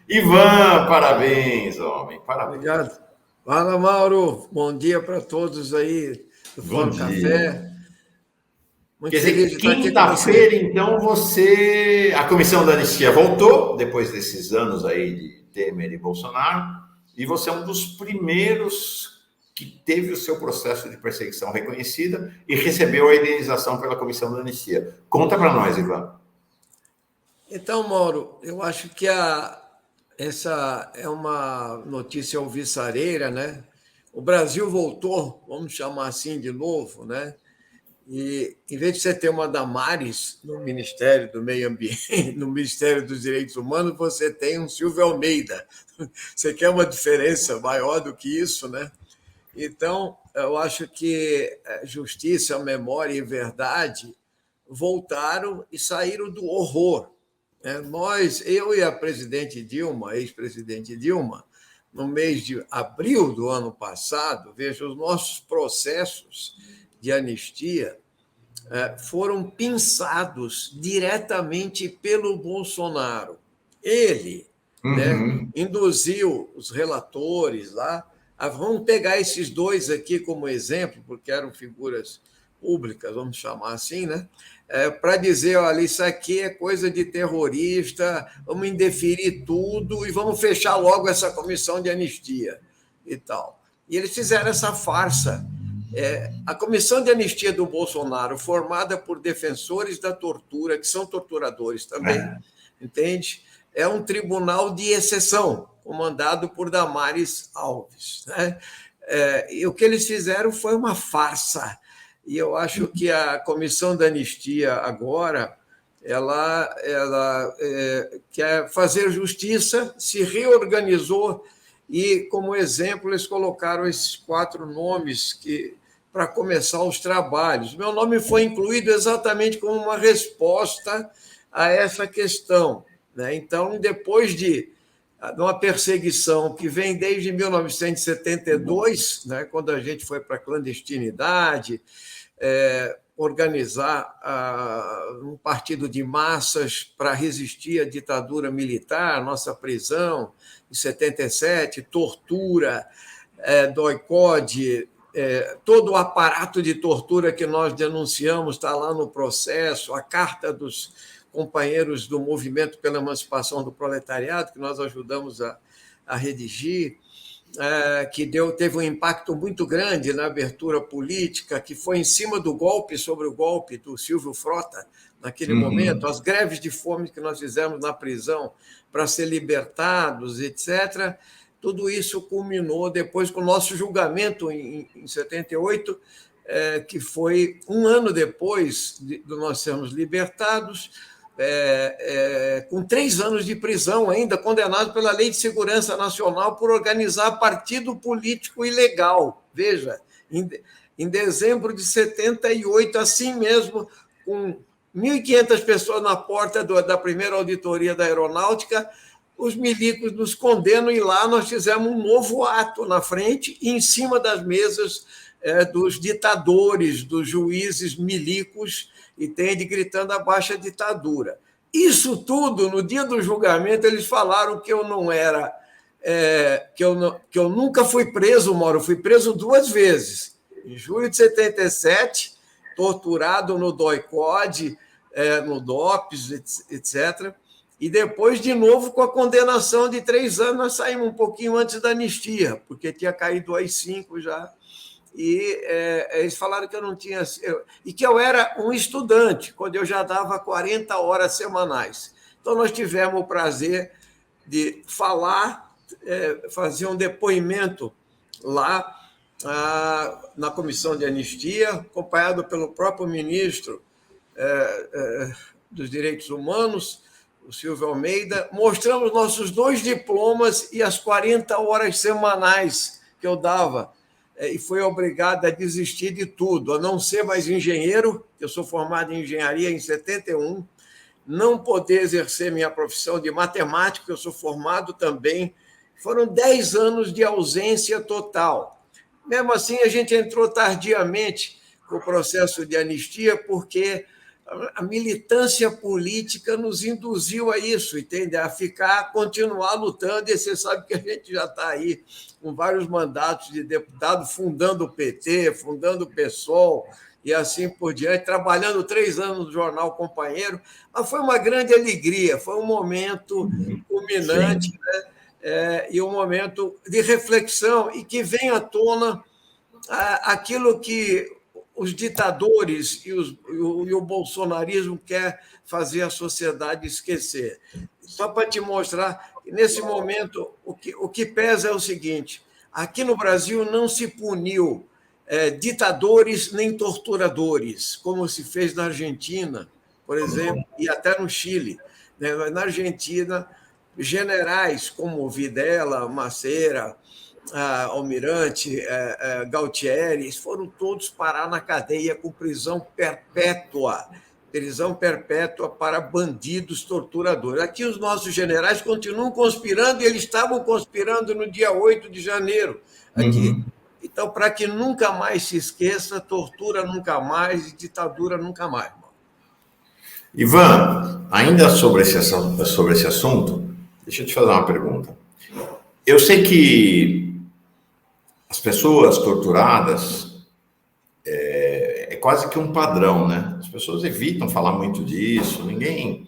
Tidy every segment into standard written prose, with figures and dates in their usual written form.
Ivan, parabéns, homem, parabéns. Obrigado. Fala, Mauro. Bom dia para todos aí do Bom Fórum dia. Café. Muito Quer feliz dizer, de estar aqui com você. quinta-feira, então, a comissão da anistia voltou, depois desses anos aí de Temer e Bolsonaro, e você é um dos primeiros que teve o seu processo de perseguição reconhecida e recebeu a indenização pela comissão da anistia. Conta para nós, Ivan. Então, Mauro, eu acho que essa é uma notícia alvissareira, né? O Brasil voltou, vamos chamar assim de novo, né? E em vez de você ter uma Damares no Ministério do Meio Ambiente, no Ministério dos Direitos Humanos, você tem um Silvio Almeida. Você quer uma diferença maior do que isso, né? Então, eu acho que justiça, memória e verdade voltaram e saíram do horror. Eu e a presidente Dilma, ex-presidente Dilma, no mês de abril do ano passado, veja, os nossos processos de anistia foram pinçados diretamente pelo Bolsonaro. Ele, né, Uhum. induziu os relatores lá vamos pegar esses dois aqui como exemplo, porque eram figuras públicas, vamos chamar assim, né? Para dizer, olha, isso aqui é coisa de terrorista, vamos indeferir tudo e vamos fechar logo essa comissão de anistia e tal. E eles fizeram essa farsa. A comissão de anistia do Bolsonaro, formada por defensores da tortura, que são torturadores também, entende? É um tribunal de exceção, comandado por Damares Alves. Né? E o que eles fizeram foi uma farsa. E eu acho que a comissão da anistia agora ela quer fazer justiça, se reorganizou e, como exemplo, eles colocaram esses 4 nomes para começar os trabalhos. Meu nome foi incluído exatamente como uma resposta a essa questão. Né? Então, depois de uma perseguição que vem desde 1972, né, quando a gente foi para a clandestinidade, organizar um partido de massas para resistir à ditadura militar, nossa prisão em 77, tortura, doicode, todo o aparato de tortura que nós denunciamos está lá no processo, a carta dos companheiros do Movimento pela Emancipação do Proletariado, que nós ajudamos a redigir, que teve um impacto muito grande na abertura política, que foi em cima do golpe, sobre o golpe do Silvio Frota, naquele momento, as greves de fome que nós fizemos na prisão para ser libertados, etc. Tudo isso culminou depois com o nosso julgamento em 78, que foi um ano depois de nós sermos libertados, com 3 anos de prisão ainda, condenado pela Lei de Segurança Nacional por organizar partido político ilegal. Veja, em dezembro de 78, assim mesmo, com 1.500 pessoas na porta da primeira auditoria da Aeronáutica, os milicos nos condenam e lá nós fizemos um novo ato na frente e em cima das mesas dos ditadores, dos juízes milicos, entende, gritando abaixo a ditadura. Isso tudo, no dia do julgamento, eles falaram que eu não era, que eu nunca fui preso, Mauro, eu fui preso 2 vezes. Em julho de 77, torturado no DOI-CODE, no DOPS, etc. E depois, de novo, com a condenação de 3 anos, nós saímos um pouquinho antes da anistia, porque tinha caído o AI-5 já. E eles falaram que eu não tinha. E que eu era um estudante, quando eu já dava 40 horas semanais. Então, nós tivemos o prazer de falar, fazer um depoimento lá na comissão de anistia, acompanhado pelo próprio ministro dos Direitos Humanos, o Silvio Almeida. Mostramos nossos 2 diplomas e as 40 horas semanais que eu dava. E foi obrigado a desistir de tudo, a não ser mais engenheiro, eu sou formado em engenharia em 71, não poder exercer minha profissão de matemático, eu sou formado também. Foram 10 anos de ausência total. Mesmo assim, a gente entrou tardiamente com o processo de anistia, porque a militância política nos induziu a isso, entende? Continuar lutando, e você sabe que a gente já está aí com vários mandatos de deputado, fundando o PT, fundando o PSOL, e assim por diante, trabalhando 3 anos no Jornal Companheiro, mas foi uma grande alegria, foi um momento culminante, Sim. né? E um momento de reflexão, e que vem à tona aquilo que os ditadores e o bolsonarismo quer fazer a sociedade esquecer. Só para te mostrar, nesse momento, o que pesa é o seguinte: aqui no Brasil não se puniu ditadores nem torturadores, como se fez na Argentina, por exemplo, e até no Chile. Na Argentina, generais como Videla, Macera, Almirante, Galtieri, foram todos parar na cadeia com prisão perpétua para bandidos torturadores. Aqui os nossos generais continuam conspirando, e eles estavam conspirando no dia 8 de janeiro, aqui. Então, para que nunca mais se esqueça, tortura nunca mais e ditadura nunca mais. Ivan, ainda sobre esse assunto, deixa eu te fazer uma pergunta. Eu sei que as pessoas torturadas é quase que um padrão, né? As pessoas evitam falar muito disso, ninguém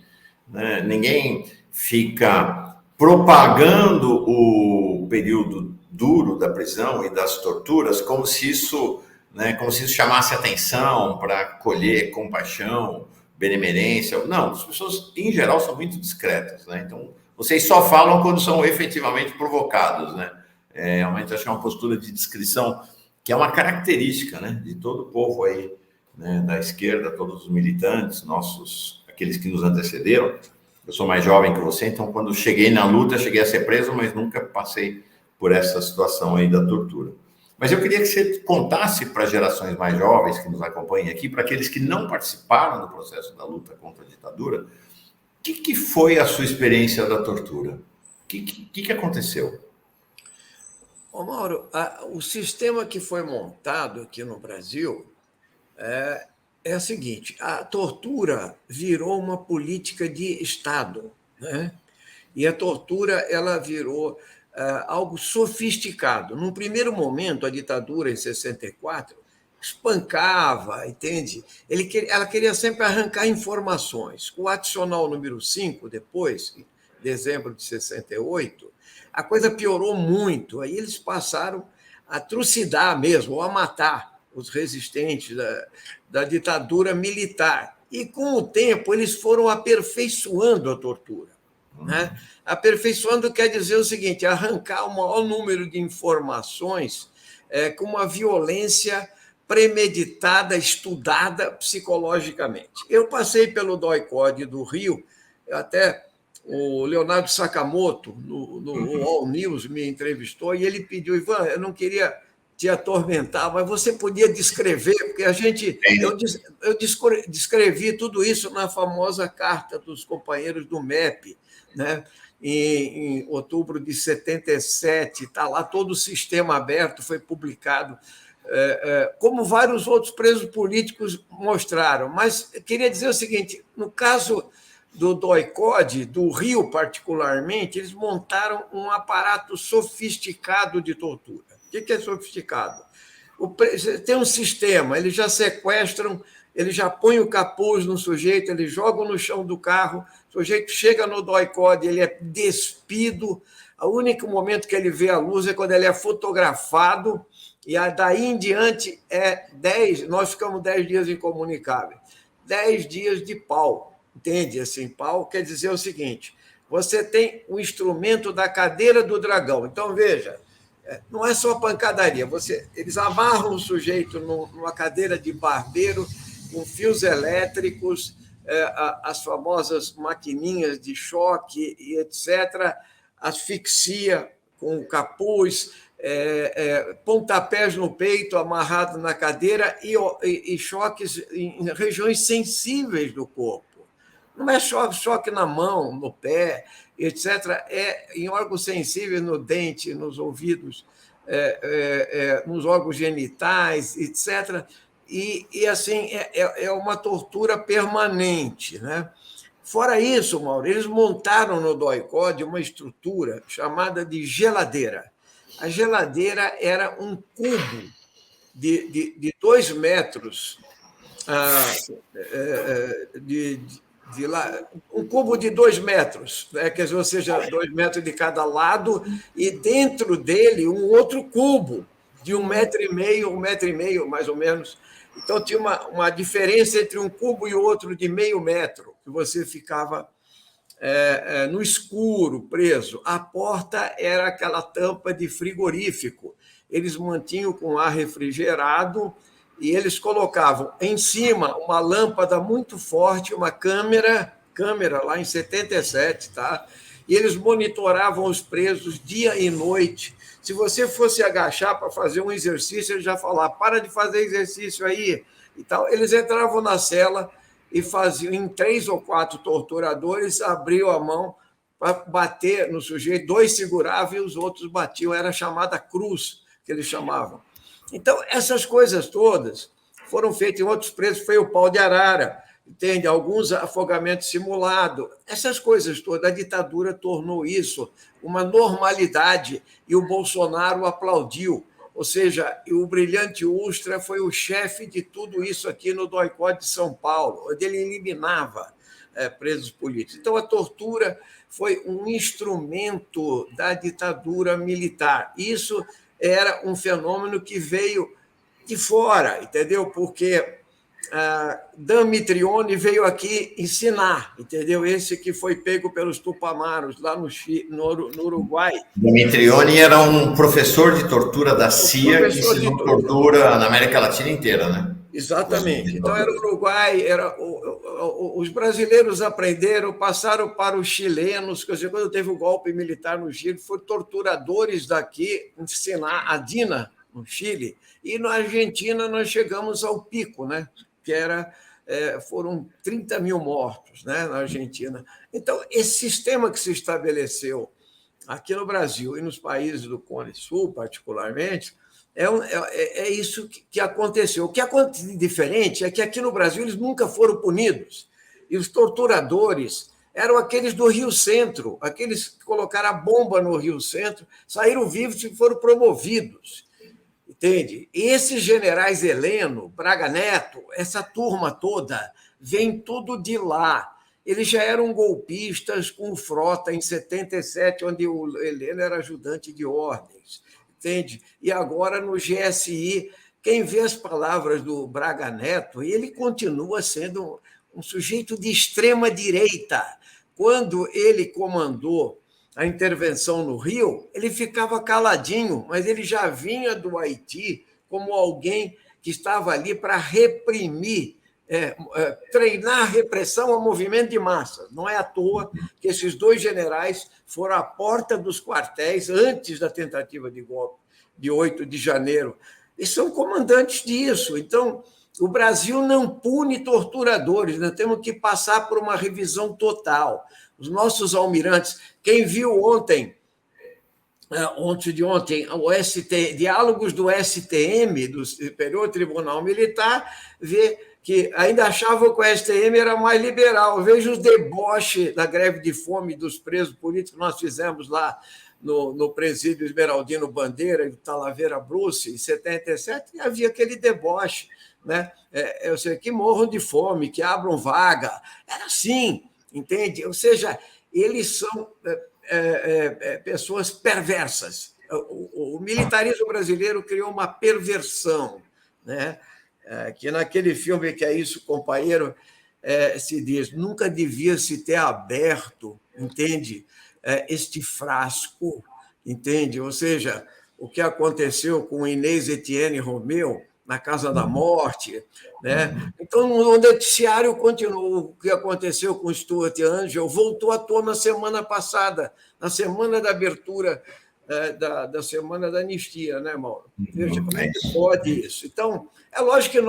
fica propagando o período duro da prisão e das torturas como se isso chamasse atenção para colher compaixão, benemerência. Não, as pessoas, em geral, são muito discretas, né? Então, vocês só falam quando são efetivamente provocados, né? Realmente, acho que é uma postura de discrição que é uma característica, né, de todo o povo aí, né, da esquerda, todos os militantes, aqueles que nos antecederam. Eu sou mais jovem que você, então quando cheguei na luta, cheguei a ser preso, mas nunca passei por essa situação aí da tortura. Mas eu queria que você contasse para gerações mais jovens que nos acompanham aqui, para aqueles que não participaram do processo da luta contra a ditadura, o que foi a sua experiência da tortura? O que aconteceu? Ô, Mauro, o sistema que foi montado aqui no Brasil é o seguinte: a tortura virou uma política de Estado, né? E a tortura ela virou algo sofisticado. Num primeiro momento, a ditadura, em 64, espancava, entende? Ela queria sempre arrancar informações. O adicional número 5, depois, em dezembro de 68, a coisa piorou muito. Aí eles passaram a trucidar mesmo, ou a matar os resistentes da ditadura militar. E, com o tempo, eles foram aperfeiçoando a tortura, né? Aperfeiçoando quer dizer o seguinte: arrancar o maior número de informações com uma violência premeditada, estudada psicologicamente. Eu passei pelo DOI-CODE do Rio, até o Leonardo Sakamoto, no All News, me entrevistou, e ele pediu: Ivan, eu não queria te atormentar, mas você podia descrever, porque eu descrevi tudo isso na famosa carta dos companheiros do MEP, né? Em outubro de 77, está lá todo o sistema aberto, foi publicado, como vários outros presos políticos mostraram. Mas eu queria dizer o seguinte: no caso do DOI-CODE, do Rio particularmente, eles montaram um aparato sofisticado de tortura. O que é sofisticado? Tem um sistema, eles já sequestram, eles já põem o capuz no sujeito, eles jogam no chão do carro, o sujeito chega no DOI-CODE, ele é despido, o único momento que ele vê a luz é quando ele é fotografado, e daí em diante nós ficamos 10 dias incomunicáveis. 10 dias de pau. Entende? Assim, pau quer dizer o seguinte: você tem o instrumento da cadeira do dragão. Então, veja, não é só pancadaria. Eles amarram o sujeito numa cadeira de barbeiro, com fios elétricos, as famosas maquininhas de choque, e etc., asfixia com o capuz, pontapés no peito, amarrado na cadeira, e choques em regiões sensíveis do corpo. Não é choque na mão, no pé, etc. É em órgãos sensíveis, no dente, nos ouvidos, nos órgãos genitais, etc. e assim, é uma tortura permanente, né? Fora isso, Mauro, eles montaram no DOI-CODE uma estrutura chamada de geladeira. A geladeira era um cubo de 2 metros, um cubo de 2 metros, né? Quer dizer, ou seja, 2 metros de cada lado, e dentro dele um outro cubo de 1,5 metro, mais ou menos. Então tinha uma diferença entre um cubo e outro de meio metro, que você ficava no escuro, preso. A porta era aquela tampa de frigorífico. Eles mantinham com ar refrigerado e eles colocavam em cima uma lâmpada muito forte, uma câmera lá em 77, tá? E eles monitoravam os presos dia e noite. Se você fosse agachar para fazer um exercício, eles já falavam, para de fazer exercício aí e tal. Eles entravam na cela e faziam, em 3 ou 4 torturadores, abriam a mão para bater no sujeito, 2 seguravam e os outros batiam, era chamada cruz, que eles chamavam. Então, essas coisas todas foram feitas em outros presos, foi o pau de arara, entende? Alguns afogamentos simulados, essas coisas todas. A ditadura tornou isso uma normalidade e o Bolsonaro aplaudiu. Ou seja, o Brilhante Ustra foi o chefe de tudo isso aqui no DOI-CODE de São Paulo, onde ele eliminava presos políticos. Então, a tortura foi um instrumento da ditadura militar. Isso era um fenômeno que veio de fora, entendeu? Porque Dan Mitrione veio aqui ensinar, entendeu? Esse que foi pego pelos Tupamaros lá no Uruguai. Mitrione era um professor de tortura da CIA que ensinou tortura na América Latina inteira, né? Exatamente. Então, era o Uruguai, os brasileiros aprenderam, passaram para os chilenos, quer dizer, quando teve o golpe militar no Chile, foram torturadores daqui ensinar a DINA, no Chile, e na Argentina nós chegamos ao pico, né? Que foram 30 mil mortos, né, na Argentina. Então, esse sistema que se estabeleceu aqui no Brasil e nos países do Cone Sul, particularmente, é isso que aconteceu. O que aconteceu de diferente é que aqui no Brasil eles nunca foram punidos. E os torturadores eram aqueles do Rio Centro, aqueles que colocaram a bomba no Rio Centro, saíram vivos e foram promovidos. Entende? E esses generais Heleno, Braga Neto, essa turma toda, vem tudo de lá. Eles já eram golpistas com Frota em 77, onde o Heleno era ajudante de ordens. Entende? E agora no GSI, quem vê as palavras do Braga Neto, ele continua sendo um sujeito de extrema direita. Quando ele comandou a intervenção no Rio, ele ficava caladinho, mas ele já vinha do Haiti como alguém que estava ali para reprimir, treinar a repressão ao movimento de massa. Não é à toa que esses 2 generais foram à porta dos quartéis antes da tentativa de golpe de 8 de janeiro. E são comandantes disso. Então, o Brasil não pune torturadores, nós temos que passar por uma revisão total. Os nossos almirantes, quem viu ontem, diálogos do STM, do Superior Tribunal Militar, vê que ainda achavam que o STM era mais liberal. Veja os deboches da greve de fome dos presos políticos que nós fizemos lá no presídio Esmeraldino Bandeira e Talavera Bruce, em 77, e havia aquele deboche, né? Eu sei, que morram de fome, que abram vaga. Era assim, entende? Ou seja, eles são pessoas perversas. O militarismo brasileiro criou uma perversão, né? Que naquele filme Que É Isso, Companheiro, se diz, nunca devia se ter aberto, entende? Este frasco, entende? Ou seja, o que aconteceu com Inês Etienne Romeu na Casa da Morte, né? Então, o noticiário continuou. O que aconteceu com Stuart Angel voltou à tona semana passada, na semana da abertura da Semana da Anistia, né, Mauro? Veja como é que pode isso. Então, é lógico que,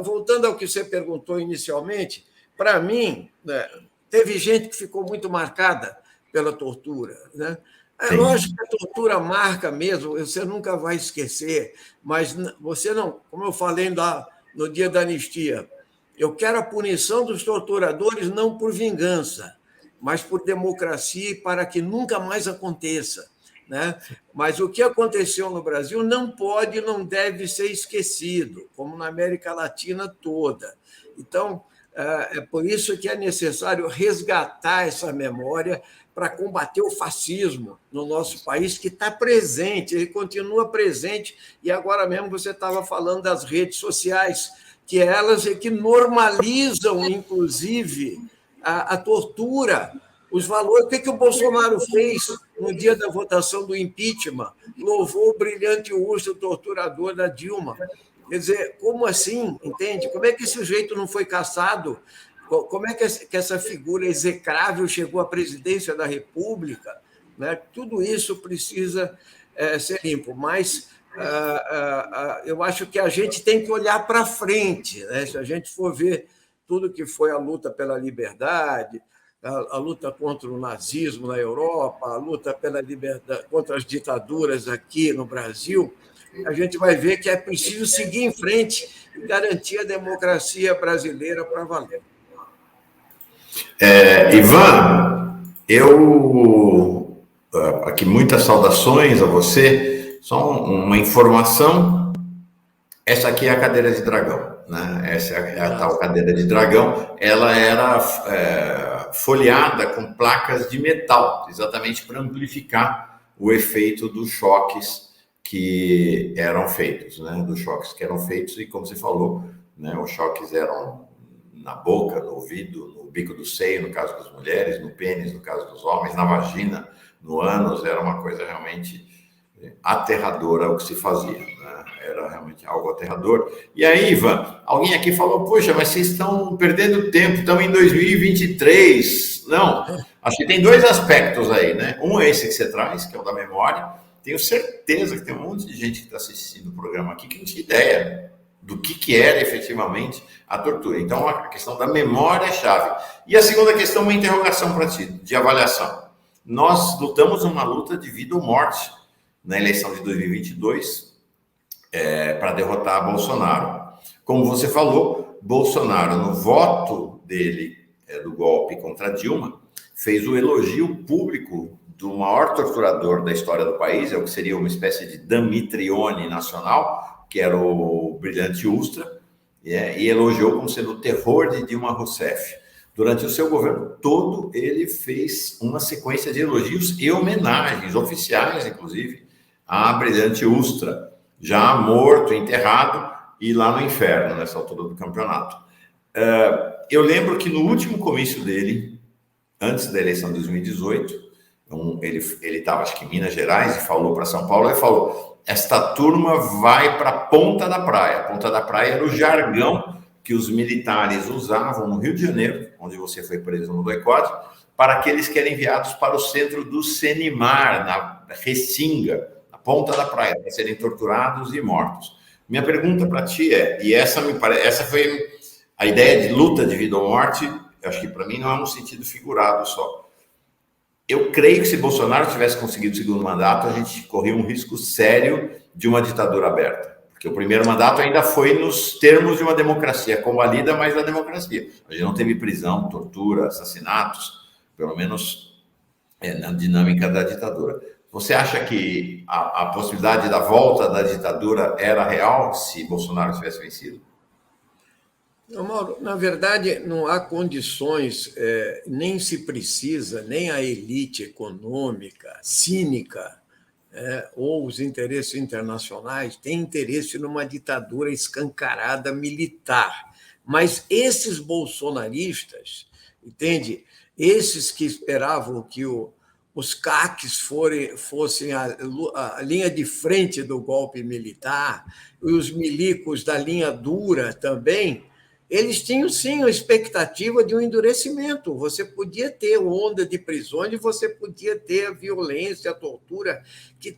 voltando ao que você perguntou inicialmente, para mim, né, teve gente que ficou muito marcada pela tortura, né? É lógico que a tortura marca mesmo, você nunca vai esquecer, mas você não, como eu falei no dia da anistia. Eu quero a punição dos torturadores não por vingança, mas por democracia e para que nunca mais aconteça. Né? Mas o que aconteceu no Brasil não pode, não deve ser esquecido, como na América Latina toda. Então, é por isso que é necessário resgatar essa memória para combater o fascismo no nosso país, que está presente, ele continua presente, e agora mesmo você estava falando das redes sociais, que elas é que normalizam, inclusive, a tortura, os valores. O que o Bolsonaro fez no dia da votação do impeachment? Louvou o brilhante urso torturador da Dilma. Quer dizer, como assim? Entende? Como é que esse sujeito não foi caçado? Como é que essa figura execrável chegou à presidência da República? Né? Tudo isso precisa ser limpo, mas eu acho que a gente tem que olhar para frente. Né? Se a gente for ver tudo que foi a luta pela liberdade, a luta contra o nazismo na Europa, a luta pela liberdade, contra as ditaduras aqui no Brasil, a gente vai ver que é preciso seguir em frente e garantir a democracia brasileira para valer. Ivan, aqui muitas saudações a você. Só uma informação: essa aqui é a cadeira de dragão, né? Essa é a tal cadeira de dragão. Ela era folheada com placas de metal, exatamente para amplificar o efeito dos choques que eram feitos, né? Dos choques que eram feitos, e como você falou, né? Os choques eram na boca, no ouvido, no bico do seio, no caso das mulheres, no pênis, no caso dos homens, na vagina, no ânus. Era uma coisa realmente aterradora o que se fazia, né? Era realmente algo aterrador. E aí, Ivan, alguém aqui falou: poxa, mas vocês estão perdendo tempo, estão em 2023. Não, acho que tem dois aspectos aí, né? Um é esse que você traz, que é o da memória. Tenho certeza que tem um monte de gente que está assistindo o programa aqui que não tinha ideia do que era efetivamente a tortura. Então, a questão da memória é chave. E a segunda questão, uma interrogação para ti, de avaliação. Nós lutamos uma luta de vida ou morte na eleição de 2022 para derrotar Bolsonaro. Como você falou, Bolsonaro, no voto dele do golpe contra Dilma, fez o elogio público do maior torturador da história do país, é o que seria uma espécie de Damitrione nacional, que era o brilhante Ustra, e elogiou como sendo o terror de Dilma Rousseff. Durante o seu governo todo, ele fez uma sequência de elogios e homenagens oficiais, inclusive, a brilhante Ustra, já morto, enterrado e lá no inferno, nessa altura do campeonato. Eu lembro que no último comício dele, antes da eleição de 2018, ele estava, acho que em Minas Gerais, e falou para São Paulo, e falou: esta turma vai para a Ponta da Praia. A Ponta da Praia era o jargão que os militares usavam no Rio de Janeiro, onde você foi preso no doicode, para aqueles que eram enviados para o centro do Senimar, na Restinga, na Ponta da Praia, para serem torturados e mortos. Minha pergunta para ti e essa foi a ideia de luta de vida ou morte, acho que para mim não é um sentido figurado só. Eu creio que se Bolsonaro tivesse conseguido o segundo mandato, a gente corria um risco sério de uma ditadura aberta. Porque o primeiro mandato ainda foi nos termos de uma democracia convalida, mas da democracia. A gente não teve prisão, tortura, assassinatos, pelo menos na dinâmica da ditadura. Você acha que a possibilidade da volta da ditadura era real se Bolsonaro tivesse vencido? Mauro, na verdade, não há condições, nem se precisa, nem a elite econômica, cínica, ou os interesses internacionais têm interesse numa ditadura escancarada militar. Mas esses bolsonaristas, entende? Esses que esperavam que os CACs fossem a linha de frente do golpe militar, e os milicos da linha dura também, eles tinham, sim, a expectativa de um endurecimento. Você podia ter onda de prisões, você podia ter a violência, a tortura, que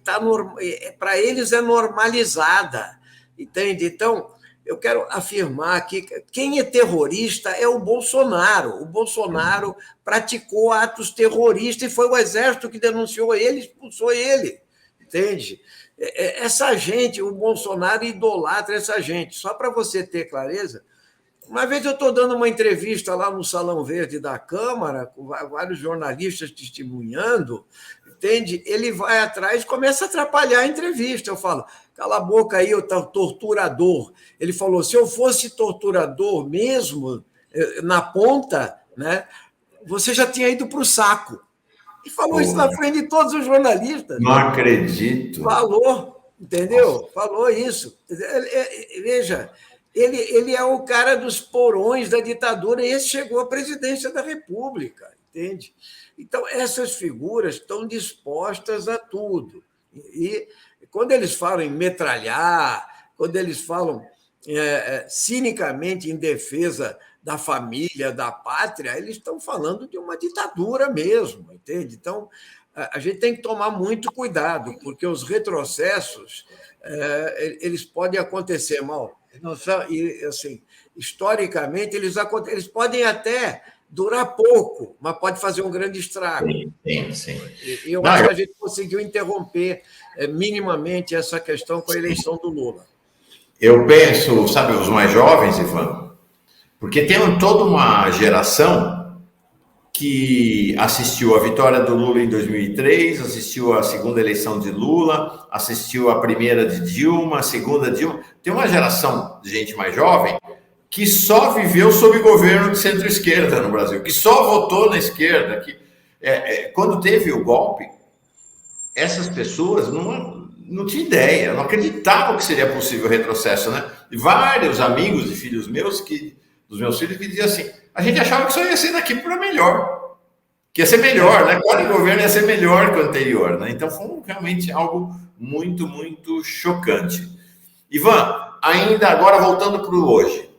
para eles é normalizada. Entende? Então, eu quero afirmar que quem é terrorista é o Bolsonaro. O Bolsonaro praticou atos terroristas e foi o exército que denunciou ele, expulsou ele. entende? Essa gente, o Bolsonaro idolatra essa gente. Só para você ter clareza, uma vez eu estou dando uma entrevista lá no Salão Verde da Câmara, com vários jornalistas testemunhando, entende? Ele vai atrás e começa a atrapalhar a entrevista. Eu falo, cala a boca aí, eu torturador. Ele falou, se eu fosse torturador mesmo, na ponta, né, você já tinha ido para o saco. E falou isso na frente de todos os jornalistas. Não acredito. Falou, entendeu? Nossa. Falou isso. Veja, ele é o cara dos porões da ditadura e esse chegou à presidência da República, entende? Então, essas figuras estão dispostas a tudo. E quando eles falam em metralhar, quando eles falam cinicamente em defesa da família, da pátria, eles estão falando de uma ditadura mesmo, entende? Então, a gente tem que tomar muito cuidado, porque os retrocessos eles podem acontecer, mal. E, assim, historicamente, eles podem até durar pouco, mas pode fazer um grande estrago. Sim. E eu acho que a gente conseguiu interromper minimamente essa questão com a eleição do Lula. Eu penso, sabe, os mais jovens, Ivan, porque tem toda uma geração que assistiu a vitória do Lula em 2003, assistiu a segunda eleição de Lula, assistiu a primeira de Dilma, a segunda de Dilma. Tem uma geração de gente mais jovem que só viveu sob governo de centro-esquerda no Brasil, que só votou na esquerda. Quando teve o golpe, essas pessoas não tinham ideia, não acreditavam que seria possível retrocesso, né? E vários amigos e filhos meus dos meus filhos que diziam assim, a gente achava que só ia ser daqui para melhor, que ia ser melhor, né? Cada governo ia ser melhor que o anterior, né? Então foi realmente algo muito, muito chocante. Ivan, ainda agora voltando para o hoje,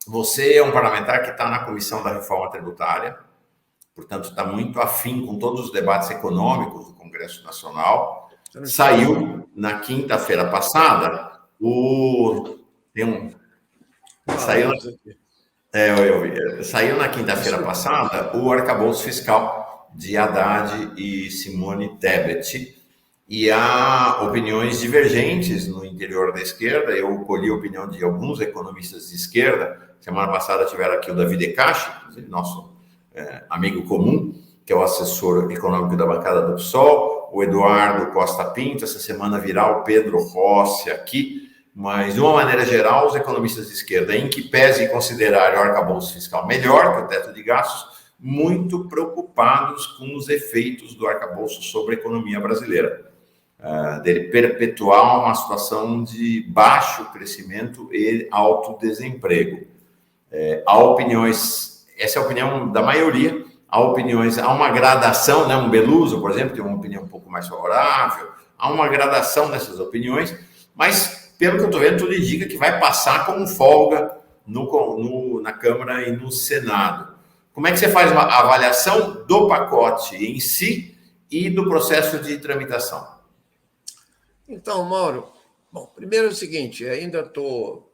você é um parlamentar que está na Comissão da Reforma Tributária, portanto está muito afim com todos os debates econômicos do Congresso Nacional. Saiu na quinta-feira passada Saiu na quinta-feira passada o arcabouço fiscal de Haddad e Simone Tebet, e há opiniões divergentes no interior da esquerda. Eu colhi a opinião de alguns economistas de esquerda. Semana passada tiveram aqui o Davi De Castro, nosso amigo comum, que é o assessor econômico da bancada do PSOL, o Eduardo Costa Pinto. Essa semana virá o Pedro Rossi aqui. Mas, de uma maneira geral, os economistas de esquerda, em que pese considerar o arcabouço fiscal melhor que o teto de gastos, muito preocupados com os efeitos do arcabouço sobre a economia brasileira, dele perpetuar uma situação de baixo crescimento e alto desemprego. Há opiniões, essa é a opinião da maioria, há uma gradação, né? Um Beluso, por exemplo, tem uma opinião um pouco mais favorável, há uma gradação nessas opiniões, mas pelo que eu estou vendo, tudo indica que vai passar com folga na Câmara e no Senado. Como é que você faz uma avaliação do pacote em si e do processo de tramitação? Então, Mauro, bom, primeiro é o seguinte, ainda estou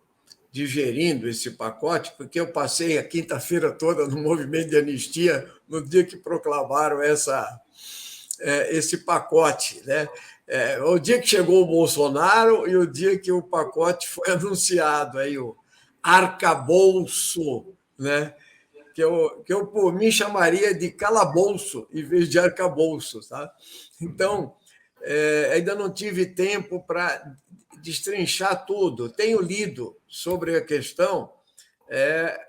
digerindo esse pacote, porque eu passei a quinta-feira toda no movimento de anistia, no dia que proclamaram esse pacote, né? O dia que chegou o Bolsonaro e o dia que o pacote foi anunciado, aí o arcabouço, né? que eu por mim chamaria de calabouço em vez de arcabouço. Tá? Então, ainda não tive tempo para destrinchar tudo. Tenho lido sobre a questão,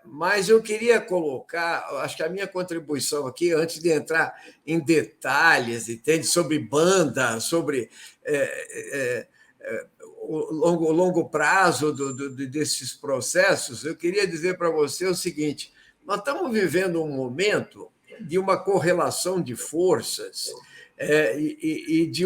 mas eu queria colocar, acho que a minha contribuição aqui, antes de entrar em detalhes, entende, sobre banda, sobre o longo prazo desses processos, eu queria dizer para você o seguinte: nós estamos vivendo um momento de uma correlação de forças e de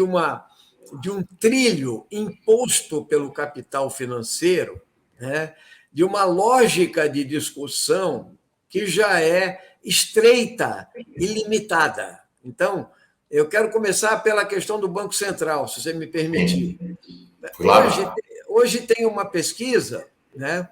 um trilho imposto pelo capital financeiro, né? De uma lógica de discussão que já é estreita e limitada. Então, eu quero começar pela questão do Banco Central, se você me permitir. Claro. Hoje tem uma pesquisa, né,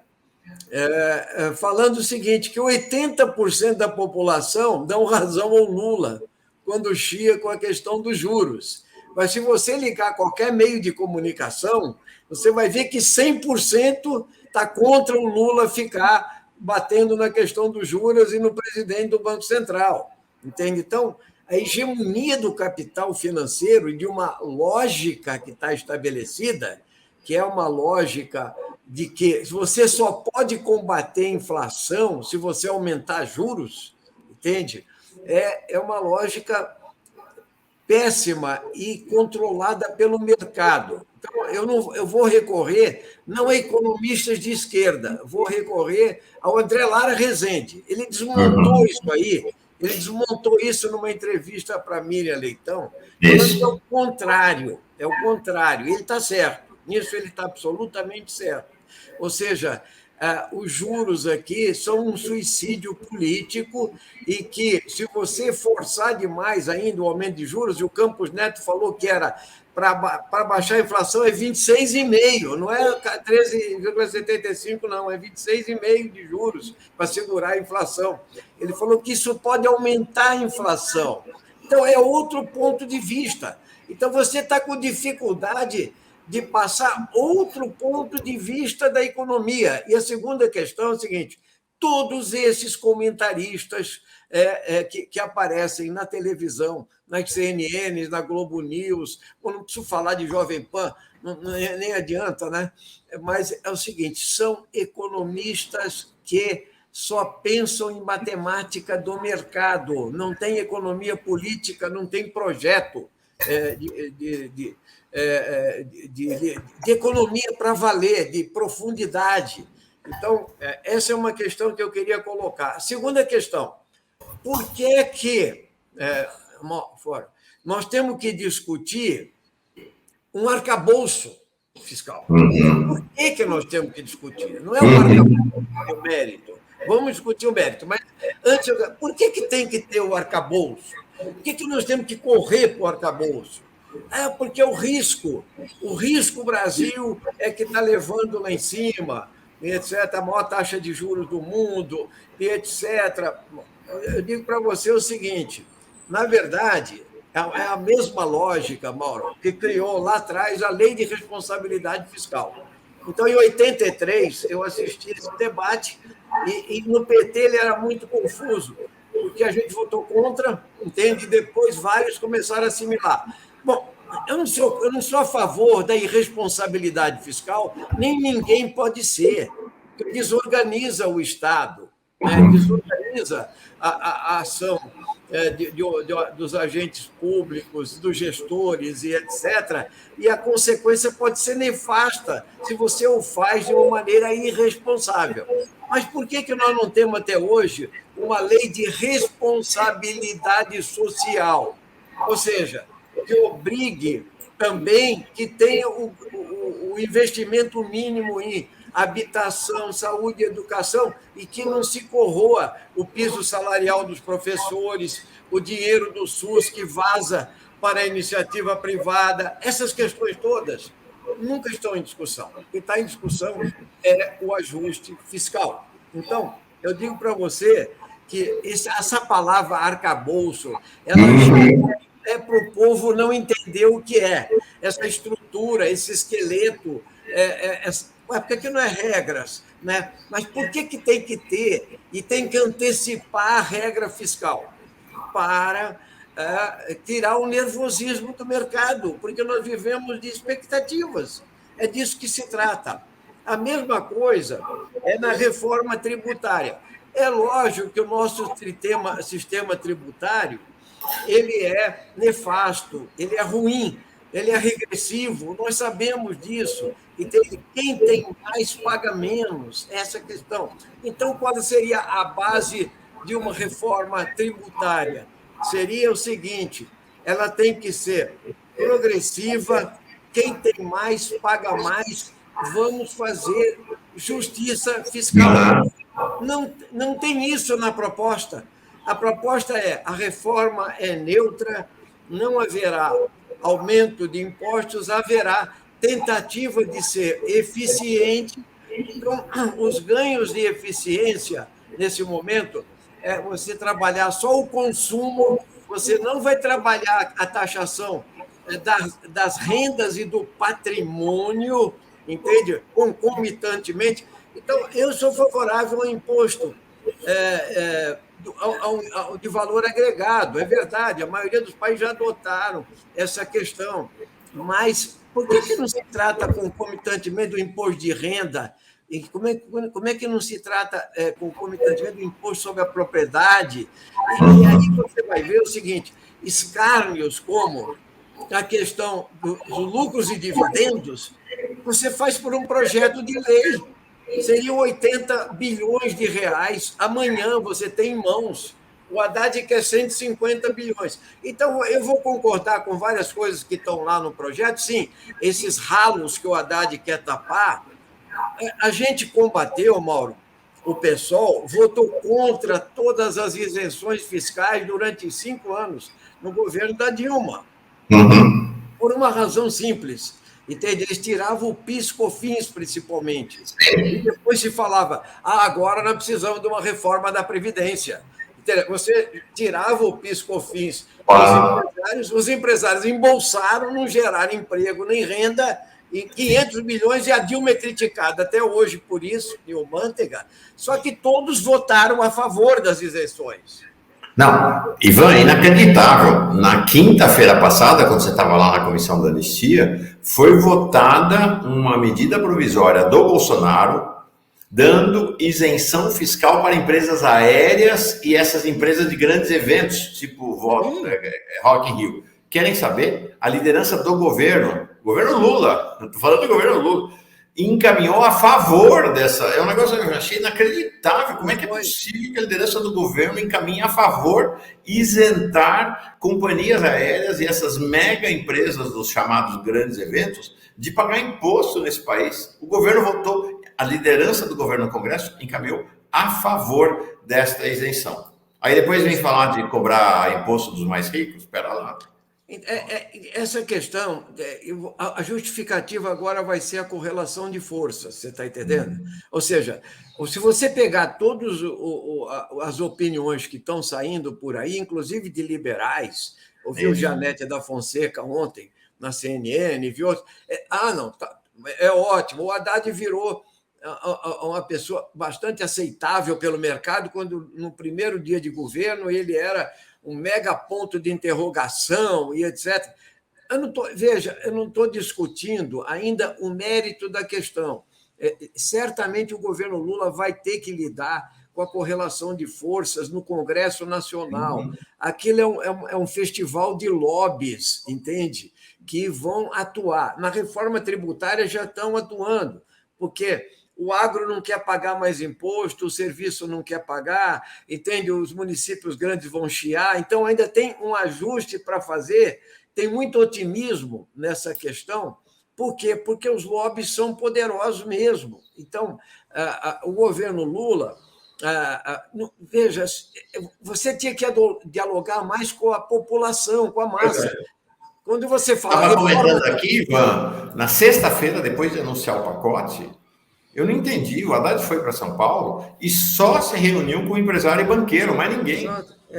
falando o seguinte, que 80% da população dão razão ao Lula quando chia com a questão dos juros. Mas se você ligar qualquer meio de comunicação, você vai ver que 100% está contra o Lula ficar batendo na questão dos juros e no presidente do Banco Central. Entende? Então, a hegemonia do capital financeiro e de uma lógica que está estabelecida, que é uma lógica de que você só pode combater a inflação se você aumentar juros, entende? É uma lógica péssima e controlada pelo mercado. Então, eu vou recorrer não a economistas de esquerda, vou recorrer ao André Lara Rezende. Ele desmontou isso aí, ele desmontou isso numa entrevista para Miriam Leitão, falando que é o contrário, ele está certo, nisso ele está absolutamente certo. Ou seja, os juros aqui são um suicídio político e que, se você forçar demais ainda o aumento de juros, e o Campos Neto falou que era para baixar a inflação é 26,5%, não é 13,75%, não, é 26,5% de juros para segurar a inflação. Ele falou que isso pode aumentar a inflação. Então, é outro ponto de vista. Então, você está com dificuldade de passar outro ponto de vista da economia. E a segunda questão é o seguinte: todos esses comentaristas que aparecem na televisão, nas CNNs, na Globo News, não preciso falar de Jovem Pan, nem adianta, né? Mas é o seguinte, são economistas que só pensam em matemática do mercado, não tem economia política, não tem projeto de economia para valer, de profundidade. Então, essa é uma questão que eu queria colocar. A segunda questão, por que nós temos que discutir um arcabouço fiscal? Por que nós temos que discutir? Não é um arcabouço, é o mérito. Vamos discutir o mérito, mas antes, por que tem que ter o arcabouço? Por que nós temos que correr para o arcabouço? Porque o risco Brasil é que está levando lá em cima, etc., a maior taxa de juros do mundo, etc. Eu digo para você o seguinte, na verdade, é a mesma lógica, Mauro, que criou lá atrás a Lei de Responsabilidade Fiscal. Então, em 83, eu assisti esse debate e no PT ele era muito confuso, porque a gente votou contra, entende? E depois vários começaram a assimilar. Bom, eu não sou a favor da irresponsabilidade fiscal, nem ninguém pode ser, porque desorganiza o Estado, desorganiza a ação dos agentes públicos, dos gestores e etc. E a consequência pode ser nefasta se você o faz de uma maneira irresponsável. Mas por que nós não temos até hoje uma lei de responsabilidade social? Ou seja, que obrigue também que tenha o investimento mínimo em habitação, saúde e educação, e que não se corroa o piso salarial dos professores, o dinheiro do SUS que vaza para a iniciativa privada. Essas questões todas nunca estão em discussão. O que está em discussão é o ajuste fiscal. Então, eu digo para você que essa palavra arcabouço, ela é para o povo não entender o que é. Essa estrutura, esse esqueleto, porque aqui não é regras, né? Mas por que tem que ter e tem que antecipar a regra fiscal? Para tirar o nervosismo do mercado, porque nós vivemos de expectativas. É disso que se trata. A mesma coisa é na reforma tributária. É lógico que o nosso sistema tributário ele é nefasto, ele é ruim, ele é regressivo, nós sabemos disso. E quem tem mais paga menos, essa é a questão. Então, qual seria a base de uma reforma tributária? Seria o seguinte: ela tem que ser progressiva, quem tem mais paga mais, vamos fazer justiça fiscal. Não tem isso na proposta. A proposta a reforma é neutra, não haverá aumento de impostos, haverá tentativa de ser eficiente. Então, os ganhos de eficiência, nesse momento, é você trabalhar só o consumo, você não vai trabalhar a taxação das rendas e do patrimônio, entende? Concomitantemente. Então, eu sou favorável ao imposto de valor agregado. É verdade, a maioria dos países já adotaram essa questão. Mas por que não se trata concomitantemente do imposto de renda? E como é que não se trata concomitantemente do imposto sobre a propriedade? E aí você vai ver o seguinte: escárnios como a questão dos lucros e dividendos, você faz por um projeto de lei. Seriam 80 bilhões de reais. Amanhã você tem em mãos. O Haddad quer 150 bilhões. Então, eu vou concordar com várias coisas que estão lá no projeto. Sim, esses ralos que o Haddad quer tapar, a gente combateu, Mauro, o PSOL votou contra todas as isenções fiscais durante 5 anos no governo da Dilma. Uhum. Por uma razão simples. Entende? Eles tiravam o PIS/COFINS, principalmente. E depois se falava, agora nós precisamos de uma reforma da Previdência. Entende? Você tirava o PIS/COFINS os empresários embolsaram, não geraram emprego nem renda, e 500 bilhões, e a Dilma é criticada até hoje por isso, e o Manteiga, só que todos votaram a favor das isenções. Não, Ivan, é inacreditável. Na quinta-feira passada, quando você estava lá na comissão da anistia, foi votada uma medida provisória do Bolsonaro dando isenção fiscal para empresas aéreas e essas empresas de grandes eventos, tipo Rock in Rio. Querem saber? A liderança do governo Lula, estou falando do governo Lula, encaminhou a favor dessa. É um negócio que eu achei inacreditável. Como é que é possível que a liderança do governo encaminhe a favor isentar companhias aéreas e essas mega empresas dos chamados grandes eventos de pagar imposto nesse país? O governo votou, a liderança do governo no Congresso encaminhou a favor desta isenção. Aí depois vem falar de cobrar imposto dos mais ricos? Espera lá. Essa questão, a justificativa agora vai ser a correlação de forças, você está entendendo? Ou seja, se você pegar todas as opiniões que estão saindo por aí, inclusive de liberais, ouviu Janete da Fonseca ontem na CNN, viu? Não, é ótimo, o Haddad virou uma pessoa bastante aceitável pelo mercado, quando no primeiro dia de governo ele era um mega ponto de interrogação e etc. Eu não estou discutindo ainda o mérito da questão. Certamente o governo Lula vai ter que lidar com a correlação de forças no Congresso Nacional. Aquilo é um festival de lobbies, entende? Que vão atuar. Na reforma tributária já estão atuando, porque o agro não quer pagar mais imposto, o serviço não quer pagar, entende? Os municípios grandes vão chiar, então ainda tem um ajuste para fazer, tem muito otimismo nessa questão. Por quê? Porque os lobbies são poderosos mesmo. Então, o governo Lula, veja, você tinha que dialogar mais com a população, com a massa. Quando você fala... Estava comentando aqui, Ivan, na sexta-feira, depois de anunciar o pacote, eu não entendi. O Haddad foi para São Paulo e só se reuniu com empresário e banqueiro, mais ninguém.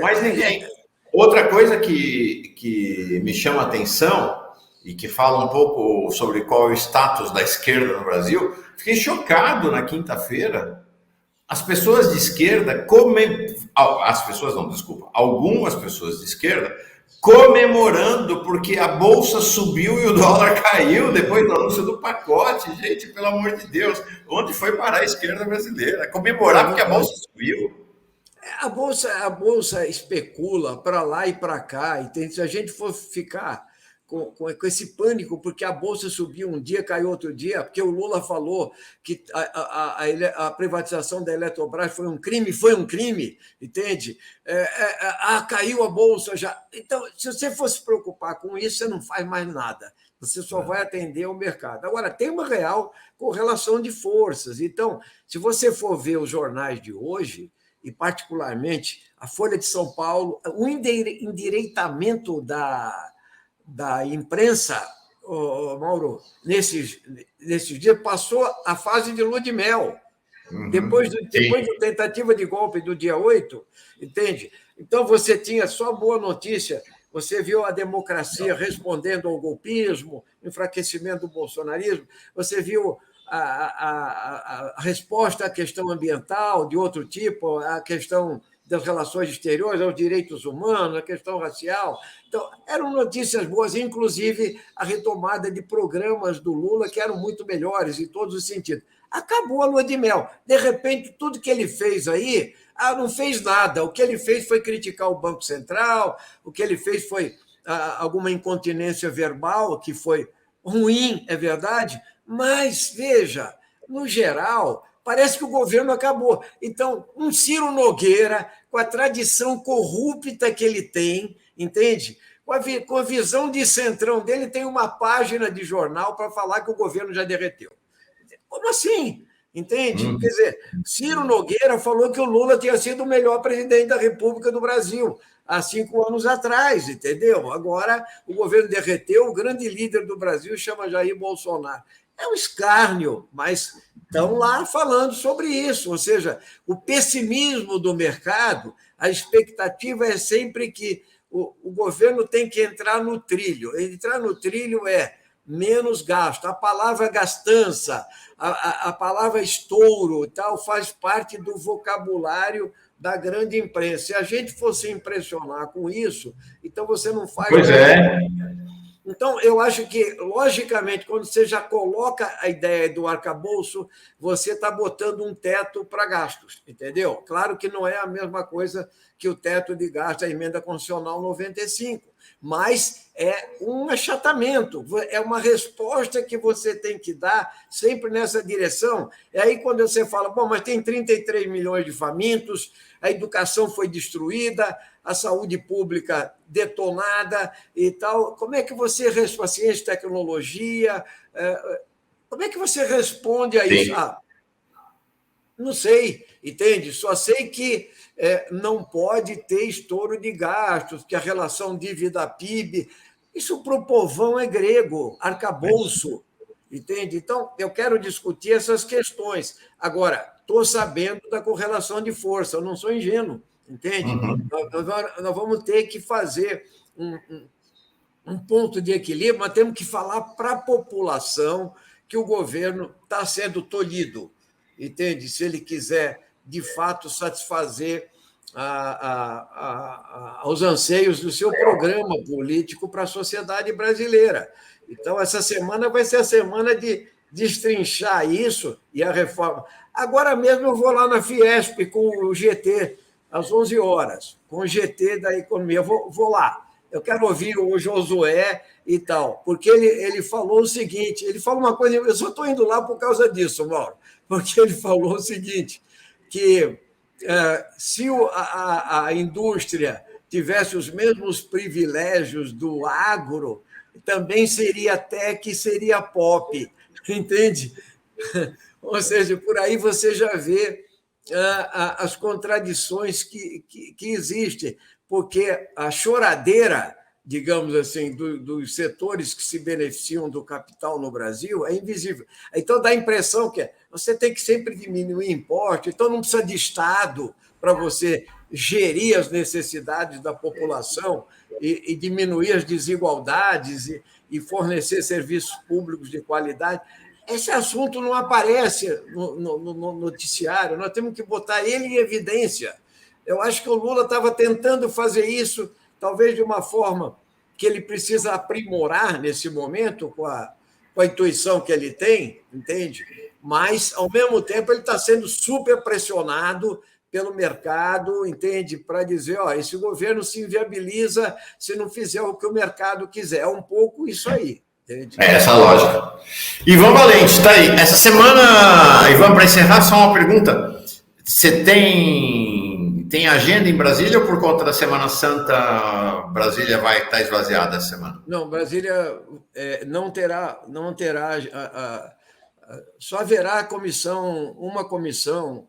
Mais ninguém. Outra coisa que me chama a atenção e que fala um pouco sobre qual é o status da esquerda no Brasil, fiquei chocado na quinta-feira. As pessoas de esquerda algumas pessoas de esquerda comemorando porque a bolsa subiu e o dólar caiu depois do anúncio do pacote. Gente, pelo amor de Deus, onde foi parar a esquerda brasileira? Comemorar porque a bolsa subiu. A bolsa especula para lá e para cá, entende? Se a gente for ficar com esse pânico, porque a bolsa subiu um dia, caiu outro dia, porque o Lula falou que a privatização da Eletrobras foi um crime, entende? Caiu a bolsa já. Então, se você for se preocupar com isso, você não faz mais nada. Você só vai atender ao mercado. Agora, tem uma real correlação de forças. Então, se você for ver os jornais de hoje, e particularmente a Folha de São Paulo, o endireitamento da imprensa, Mauro, nesses dias, passou a fase de lua de mel. Depois da tentativa de golpe do dia 8, entende? Então, você tinha só boa notícia você viu a democracia respondendo ao golpismo, enfraquecimento do bolsonarismo, você viu a resposta à questão ambiental de outro tipo, a questão das relações exteriores, aos direitos humanos, a questão racial. Então, eram notícias boas, inclusive a retomada de programas do Lula que eram muito melhores em todos os sentidos. Acabou a lua de mel. De repente, tudo que ele fez aí, não fez nada. O que ele fez foi criticar o Banco Central, o que ele fez foi alguma incontinência verbal, que foi ruim, é verdade, mas, veja, no geral, parece que o governo acabou. Então, um Ciro Nogueira, com a tradição corrupta que ele tem, entende? Com a visão de centrão dele, tem uma página de jornal para falar que o governo já derreteu. Como assim? Entende? Quer dizer, Ciro Nogueira falou que o Lula tinha sido o melhor presidente da República do Brasil há 5 anos atrás, entendeu? Agora o governo derreteu, o grande líder do Brasil chama Jair Bolsonaro. É um escárnio, mas estão lá falando sobre isso. Ou seja, o pessimismo do mercado, a expectativa é sempre que o governo tem que entrar no trilho. Entrar no trilho é menos gasto. A palavra gastança, a palavra estouro, tal, faz parte do vocabulário da grande imprensa. Se a gente fosse impressionar com isso, então você não faz... Pois é. Então, eu acho que, logicamente, quando você já coloca a ideia do arcabouço, você está botando um teto para gastos, entendeu? Claro que não é a mesma coisa que o teto de gastos da emenda constitucional 95, mas é um achatamento, é uma resposta que você tem que dar sempre nessa direção. E aí, quando você fala, bom, mas tem 33 milhões de famintos, a educação foi destruída, a saúde pública detonada e tal, como é que você responde? A ciência e tecnologia, como é que você responde a isso? Não sei, entende? Só sei que não pode ter estouro de gastos, que a relação dívida-PIB, isso para o povão é grego, arcabouço, entende? Então, eu quero discutir essas questões. Agora, estou sabendo da correlação de força, eu não sou ingênuo, entende? Nós vamos ter que fazer um ponto de equilíbrio, mas temos que falar para a população que o governo está sendo tolhido, entende? Se ele quiser, de fato, satisfazer aos anseios do seu programa político para a sociedade brasileira. Então, essa semana vai ser a semana de destrinchar isso e a reforma. Agora mesmo eu vou lá na Fiesp com o GT, às 11 horas, com o GT da Economia. Eu vou lá. Eu quero ouvir o Josué e tal, porque ele falou o seguinte, ele falou uma coisa, eu só estou indo lá por causa disso, Mauro, porque ele falou o seguinte, que se a indústria tivesse os mesmos privilégios do agro, também seria tech e seria pop, entende? Ou seja, por aí você já vê as contradições que existem, porque a choradeira, digamos assim, dos setores que se beneficiam do capital no Brasil é invisível. Então, dá a impressão que você tem que sempre diminuir imposto, então não precisa de Estado para você gerir as necessidades da população e diminuir as desigualdades e fornecer serviços públicos de qualidade. Esse assunto não aparece no noticiário, nós temos que botar ele em evidência. Eu acho que o Lula estava tentando fazer isso, talvez de uma forma que ele precisa aprimorar nesse momento, com a intuição que ele tem, entende? Mas, ao mesmo tempo, ele está sendo super pressionado pelo mercado, entende? Para dizer, esse governo se inviabiliza se não fizer o que o mercado quiser. É um pouco isso aí. Entende? É essa a lógica. Ivan Valente, está aí. Essa semana, Ivan, para encerrar, só uma pergunta. Você tem agenda em Brasília ou por conta da Semana Santa Brasília vai estar esvaziada essa semana? Não, Brasília não terá só haverá uma comissão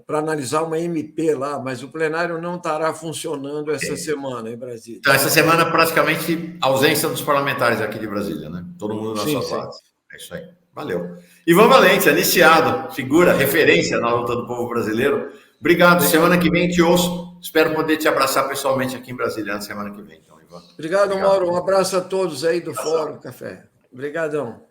para analisar uma MP lá, mas o plenário não estará funcionando essa semana em Brasília. Então, essa semana, praticamente, ausência dos parlamentares aqui de Brasília, né? Todo mundo na sua base. É isso aí. Valeu. Ivan Valente, aliciado, figura, referência na luta do povo brasileiro. Obrigado. Semana que vem te ouço Espero poder te abraçar pessoalmente aqui em Brasília na semana que vem. Então, Ivan. Obrigado, Mauro. Um abraço a todos aí do Fórum Café. Obrigadão.